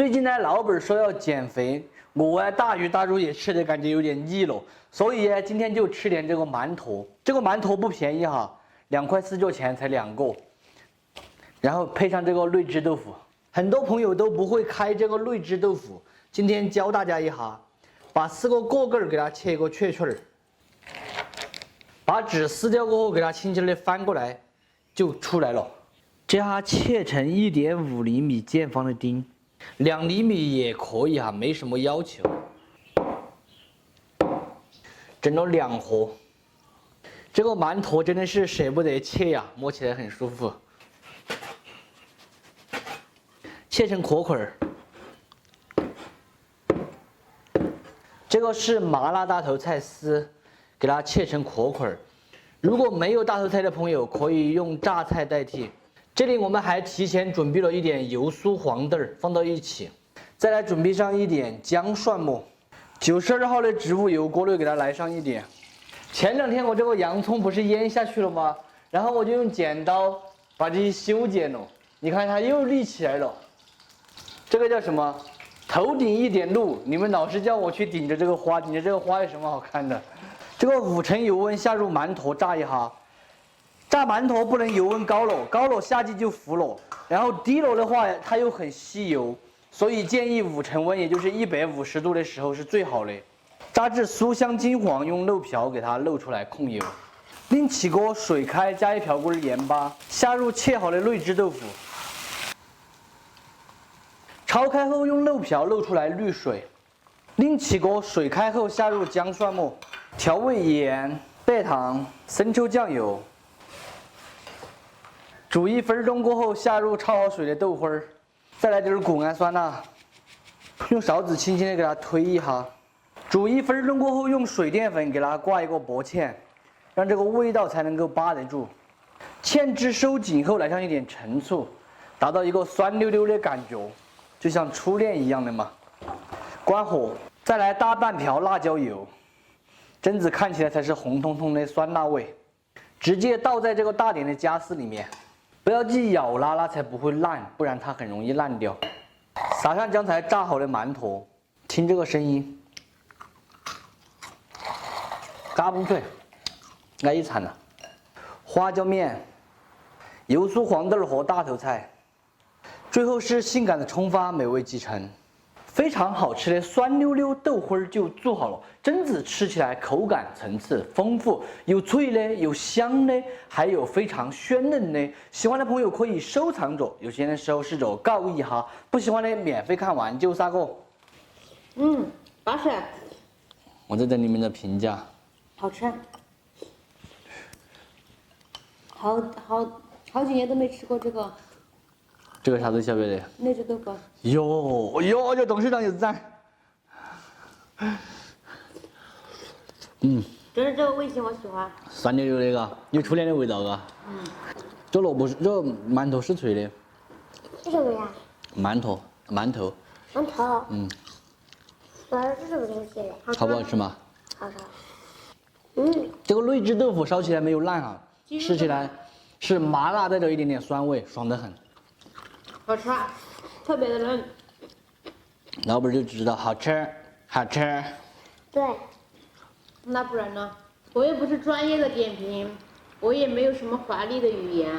最近呢，老板说要减肥，我大鱼大肉也吃的感觉有点腻了，所以今天就吃点这个馒头。这个馒头不便宜哈，2块4角钱才2个，然后配上这个内酯豆腐。很多朋友都不会开这个内酯豆腐，今天教大家一下，把4个果梗给它切个圈圈儿，把籽撕掉过后，给它轻轻的翻过来，就出来了。这下切成1.5厘米见方的丁，2厘米也可以哈，没什么要求。整了2盒，这个馒头真的是舍不得切呀，摸起来很舒服。切成壳块儿。这个是麻辣大头菜丝，给它切成壳块儿。如果没有大头菜的朋友，可以用榨菜代替。这里我们还提前准备了一点油酥黄豆放到一起，再来准备上一点姜蒜末。92号的植物油锅里给它来上一点。前2天我这个洋葱不是腌下去了吗？然后我就用剪刀把这些修剪了，你看它又立起来了。这个叫什么？头顶一点露。你们老是叫我去顶着这个花，顶着这个花有什么好看的？这个5成油温下入馒头炸一下。炸馒头不能油温高了，高了下剂就糊了，然后低了的话它又很吸油，所以建议5成温，也就是150度的时候是最好的。炸至酥香金黄，用漏瓢给它漏出来控油。另起锅水开，加1瓢棍盐巴，下入切好的内酯豆腐。焯开后用漏瓢漏出来滤水。另起锅水开后下入姜蒜末，调味盐、白糖、生抽酱油。煮1分钟过后，下入焯好水的豆花儿，再来点谷氨酸钠，用勺子轻轻的给它推一下。煮1分钟过后，用水淀粉给它挂一个薄芡，让这个味道才能够扒得住。芡汁收紧后，来上一点陈醋，达到一个酸溜溜的感觉，就像初恋一样的嘛。关火，再来大半瓢辣椒油，榛子看起来才是红彤彤的酸辣味。直接倒在这个大点的夹丝里面。不要记咬拉，那才不会烂，不然它很容易烂掉。撒上刚才炸好的馒头，听这个声音，嘎嘣脆，那一铲了。花椒面、油酥黄豆和大头菜，最后是性感的葱花，美味继承。非常好吃的酸溜溜豆花就做好了，榛子吃起来口感层次丰富，有脆的，有香的，还有非常鲜嫩的。喜欢的朋友可以收藏着，有闲的时候试着告一下，不喜欢的免费看完就杀个。巴适。我在等你们的评价。好吃。好几年都没吃过这个。这个啥子小别的？内酯豆腐。哟，这董事长有赞。就是这个味型我喜欢。酸溜溜的嘎，有初恋的味道嘎。这萝卜是这馒头是脆的。是什么呀？馒头。馒头。我要是什么东西？好不好吃嘛？好吃。这个内酯豆腐烧起来没有烂啊，吃起来是麻辣带着一点点酸味，爽得很。好吃，特别的嫩。老板就知道好吃，好吃。对。那不然呢？我又不是专业的点评，我也没有什么华丽的语言。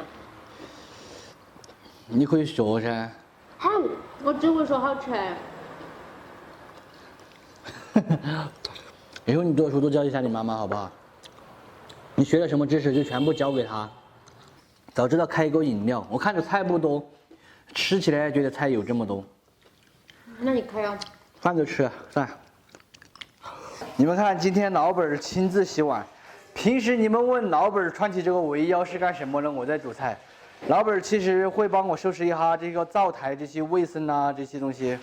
你可以学噻。我只会说好吃。以后你读书多教一下你妈妈好不好？你学了什么知识就全部教给她。早知道开一个饮料，我看着菜不多。吃起来觉得菜有这么多，那你开呀？饭就吃，算。你们看，今天老板亲自洗碗。平时你们问老板穿起这个围腰是干什么呢？我在煮菜。老板其实会帮我收拾一下这个灶台这些卫生啊这些东西。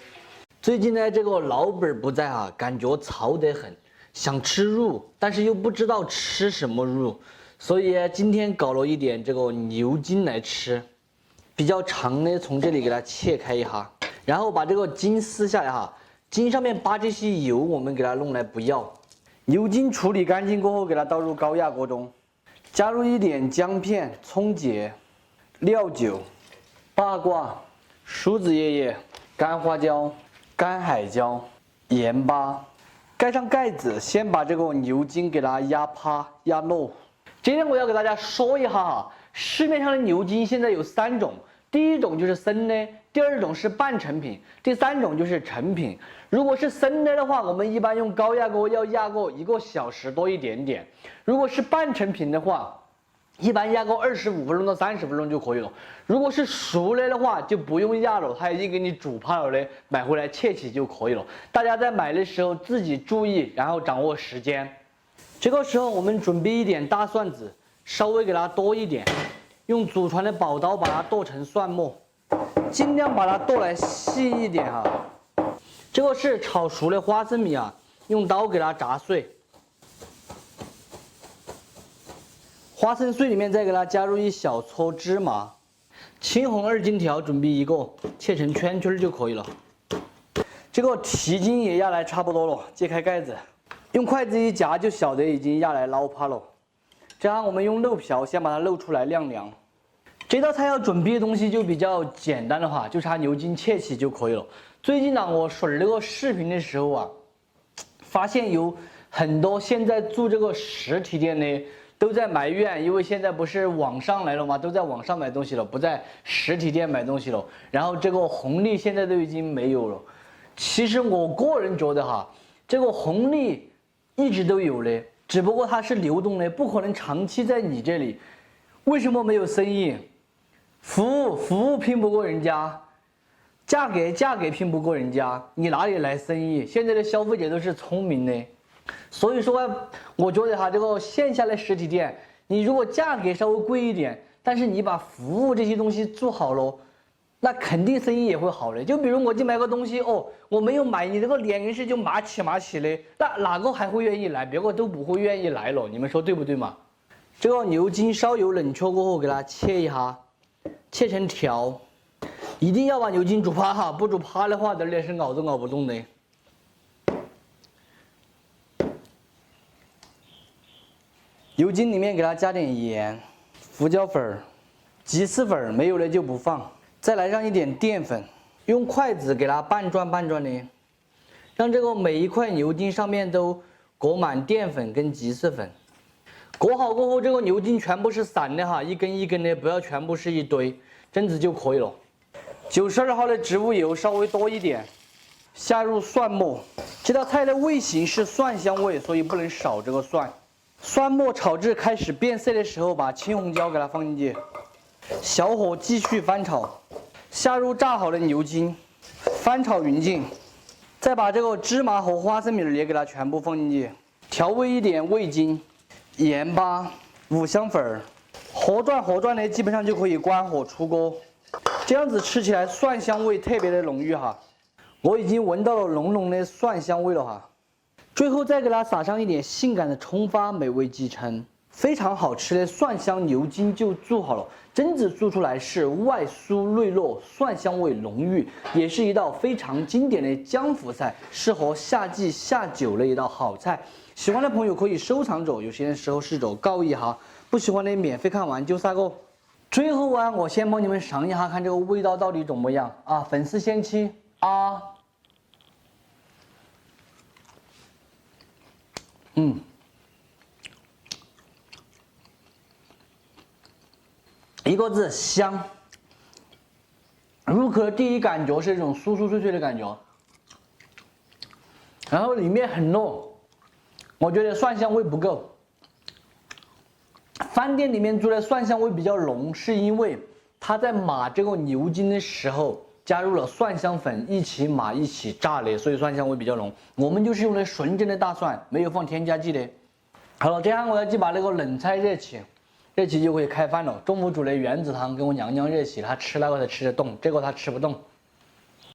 最近呢，这个老板不在啊，感觉嘈得很，想吃肉，但是又不知道吃什么肉，所以今天搞了一点这个牛筋来吃。比较长的，从这里给它切开一下，然后把这个筋撕下来哈，筋上面扒这些油，我们给它弄来不要。牛筋处理干净过后，给它倒入高压锅中，加入一点姜片、葱节、料酒、八卦、薯子叶叶、干花椒、干海椒、盐巴，盖上盖子，先把这个牛筋给它压趴压漏。今天我要给大家说一下哈，市面上的牛筋现在有3种，第一种就是生的，第二种是半成品，第3种就是成品。如果是生的话，我们一般用高压锅要压个1个小时多一点点；如果是半成品的话，一般压个25分钟到30分钟就可以了。如果是熟了的话，就不用压了，它已经给你煮泡了嘞，买回来切起就可以了。大家在买的时候自己注意，然后掌握时间。这个时候我们准备一点大蒜子，稍微给它多一点，用祖传的宝刀把它剁成蒜末，尽量把它剁来细一点哈。这个是炒熟的花生米啊，用刀给它砸碎。花生碎里面再给它加入1小撮芝麻，青红2金条准备1个，切成圈圈就可以了。这个蹄筋也压来差不多了，揭开盖子，用筷子一夹就晓得已经压来捞趴了。这样我们用漏瓢先把它漏出来晾凉。这道菜要准备的东西就比较简单的话，就差牛筋切起就可以了。最近呢，我刷那个视频的时候啊，发现有很多现在做这个实体店的都在埋怨，因为现在不是网上来了吗？都在网上买东西了，不在实体店买东西了。然后这个红利现在都已经没有了。其实我个人觉得哈，这个红利一直都有的，只不过它是流动的，不可能长期在你这里。为什么没有生意？服务拼不过人家，价格拼不过人家，你哪里来生意？现在的消费者都是聪明的。所以说，我觉得哈，这个线下的实体店，你如果价格稍微贵一点，但是你把服务这些东西做好了，那肯定生意也会好的。就比如我去买个东西哦，我没有买，你这个脸硬是就麻起的，那哪个还会愿意来？别个都不会愿意来了，你们说对不对嘛？这个牛筋稍有冷却过后，给它切一下，切成条，一定要把牛筋煮趴哈，不煮趴的话，等点是咬都咬不动的。牛筋里面给它加点盐、胡椒粉、鸡丝粉，没有了就不放。再来上一点淀粉，用筷子给它拌转拌转的，让这个每一块牛筋上面都裹满淀粉跟鸡丝粉。裹好过后，这个牛筋全部是散的哈，一根一根的，不要全部是一堆，这样子就可以了。92号的植物油稍微多一点，下入蒜末。这道菜的味型是蒜香味，所以不能少这个蒜。蒜末炒至开始变色的时候，把青红椒给它放进去，小火继续翻炒，下入炸好的牛筋，翻炒匀净，再把这个芝麻和花生米也给它全部放进去，调味一点味精、盐巴、五香粉，和转的基本上就可以关火出锅。这样子吃起来蒜香味特别的浓郁哈，我已经闻到了浓浓的蒜香味了哈。最后再给它撒上一点性感的葱花，美味继承。非常好吃的蒜香牛筋就做好了，蒸子做出来是外酥内糯，蒜香味浓郁，也是一道非常经典的江湖菜，适合夏季下酒的一道好菜。喜欢的朋友可以收藏着，有些时候试着告一下，不喜欢的免费看完就撒个。最后啊，我先帮你们尝一下，看这个味道到底怎么样啊！粉丝先吃啊。一个字香。入口的第一感觉是一种酥酥脆脆的感觉，然后里面很糯，我觉得蒜香味不够。饭店里面做的蒜香味比较浓，是因为它在码这个牛筋的时候加入了蒜香粉，一起码一起炸的，所以蒜香味比较浓。我们就是用的纯正的大蒜，没有放添加剂的。好了，这样我要去把那个冷菜热起，热起就可以开饭了。中午煮的圆子汤给我娘娘热起，她吃那个才吃得动，这个她吃不动。